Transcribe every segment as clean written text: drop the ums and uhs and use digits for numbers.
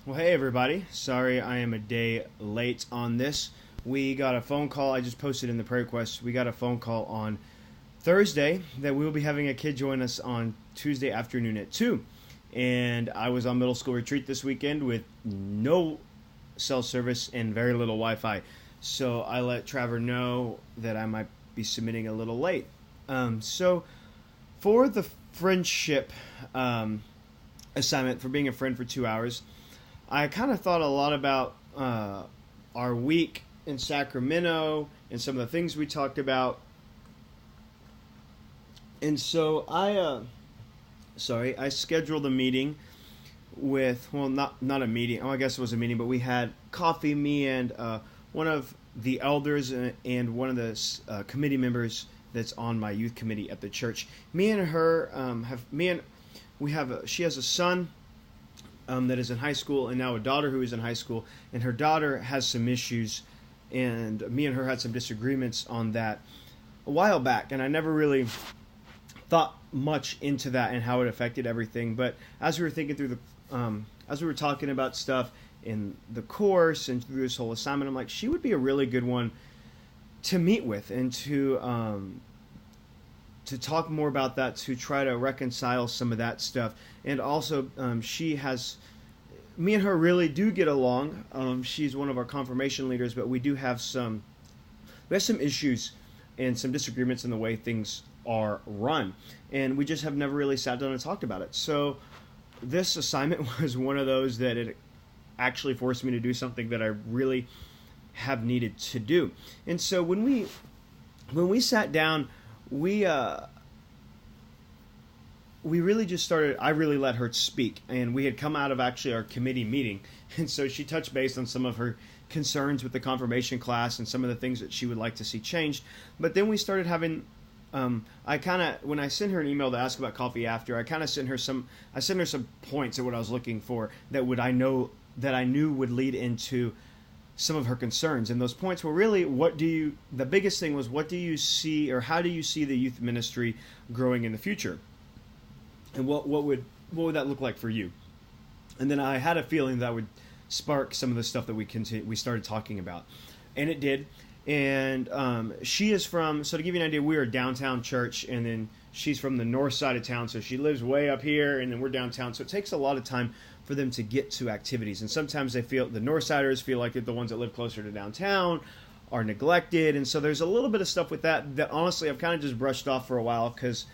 Well, hey everybody. Sorry I am a day late on this. We got a phone call. I just posted in the prayer request. We got a phone call on Thursday that we will be having a kid join us on Tuesday afternoon at 2. And I was on middle school retreat this weekend with no cell service and very little Wi Fi. So I let Trevor know that I might be submitting a little late. So for the friendship assignment, for being a friend for 2 hours, I kind of thought a lot about our week in Sacramento and some of the things we talked about. And so I scheduled a meeting with, well, not a meeting. Oh, I guess it was a meeting, but we had coffee, me and one of the elders and one of the committee members that's on my youth committee at the church. Me and her she has a son that is in high school, and now a daughter who is in high school, and her daughter has some issues, and me and her had some disagreements on that a while back, and I never really thought much into that and how it affected everything. But as we were thinking through as we were talking about stuff in the course and through this whole assignment, I'm like, she would be a really good one to meet with and to talk more about that, to try to reconcile some of that stuff. And also, me and her really do get along. She's one of our confirmation leaders, but we have some issues and some disagreements in the way things are run. And we just have never really sat down and talked about it. So this assignment was one of those that it actually forced me to do something that I really have needed to do. And so when we sat down, we really just started. I really let her speak, and we had come out of actually our committee meeting, and so she touched base on some of her concerns with the confirmation class and some of the things that she would like to see changed. But then we started having. When I sent her an email to ask about coffee after, I sent her some points of what I was looking for that I knew would lead into some of her concerns. And those points were really, the biggest thing was, what do you see, or how do you see the youth ministry growing in the future? And what would that look like for you? And then I had a feeling that would spark some of the stuff that we started talking about. And it did. And she is from, so to give you an idea, we are a downtown church, and then she's from the north side of town, so she lives way up here, and then we're downtown, so it takes a lot of time for them to get to activities. And sometimes the north siders feel like they're the ones that live closer to downtown are neglected, and so there's a little bit of stuff with that honestly I've kind of just brushed off for a while, because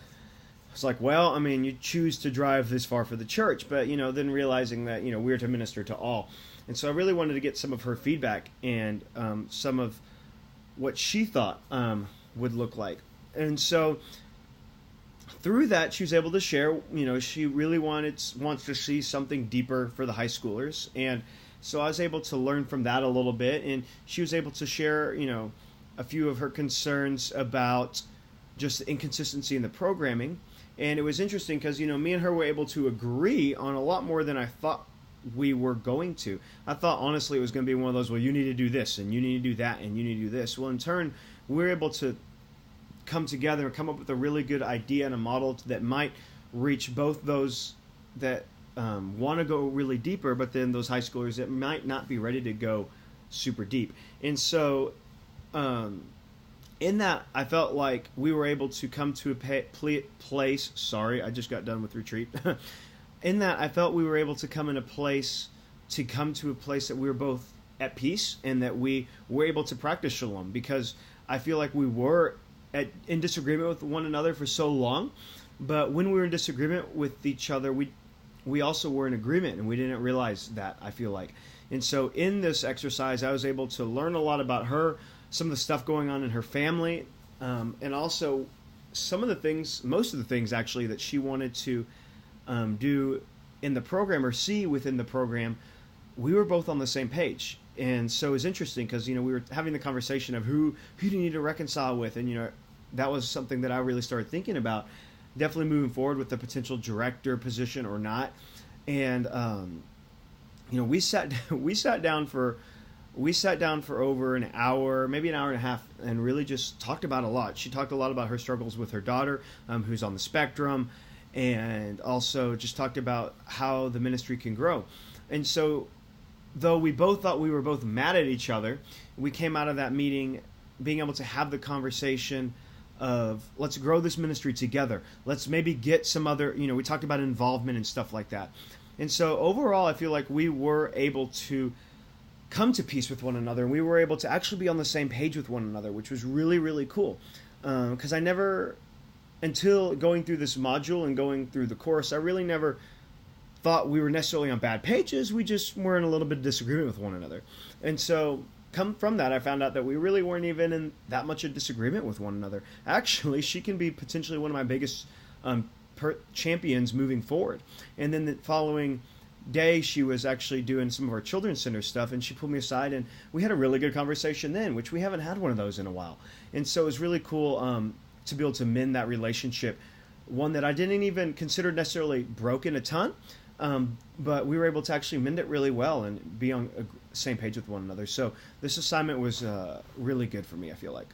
it's like, well, I mean, you choose to drive this far for the church, but then realizing that we're to minister to all. And so I really wanted to get some of her feedback and some of what she thought would look like. And so through that, she was able to share, she really wants to see something deeper for the high schoolers. And so I was able to learn from that a little bit, and she was able to share, a few of her concerns about just the inconsistency in the programming. And it was interesting because, me and her were able to agree on a lot more than I thought we were going to. I thought, honestly, it was going to be one of those, well, you need to do this, and you need to do that, and you need to do this. Well, in turn, we were able to come together and come up with a really good idea and a model that might reach both those that want to go really deeper, but then those high schoolers that might not be ready to go super deep. And so in that, I felt like we were able to come to a place. Sorry, I just got done with retreat. In that, I felt we were able to come to a place that we were both at peace, and that we were able to practice shalom, because I feel like we were in disagreement with one another for so long, but when we were in disagreement with each other, we also were in agreement, and we didn't realize that, I feel like. And so in this exercise, I was able to learn a lot about her, some of the stuff going on in her family, and also most of the things actually that she wanted to do in the program or see within the program. We were both on the same page. And so it was interesting because, we were having the conversation of who do you need to reconcile with? And, that was something that I really started thinking about, definitely moving forward with the potential director position or not. And, we sat down for over an hour, maybe an hour and a half, and really just talked about a lot. She talked a lot about her struggles with her daughter, who's on the spectrum, and also just talked about how the ministry can grow. And so though we both thought we were both mad at each other, we came out of that meeting being able to have the conversation of, let's grow this ministry together. Let's maybe get some other, we talked about involvement and stuff like that. And so overall, I feel like we were able to come to peace with one another, and we were able to actually be on the same page with one another, which was really, really cool. Because I never, until going through this module and going through the course, I really never thought we were necessarily on bad pages. We just were in a little bit of disagreement with one another. And so come from that, I found out that we really weren't even in that much of disagreement with one another. Actually, she can be potentially one of my biggest champions moving forward. And then the following day, she was actually doing some of our children's center stuff, and she pulled me aside, and we had a really good conversation then, which we haven't had one of those in a while. And so it was really cool to be able to mend that relationship, one that I didn't even consider necessarily broken a ton, but we were able to actually mend it really well and be on the same page with one another. So this assignment was really good for me, I feel like.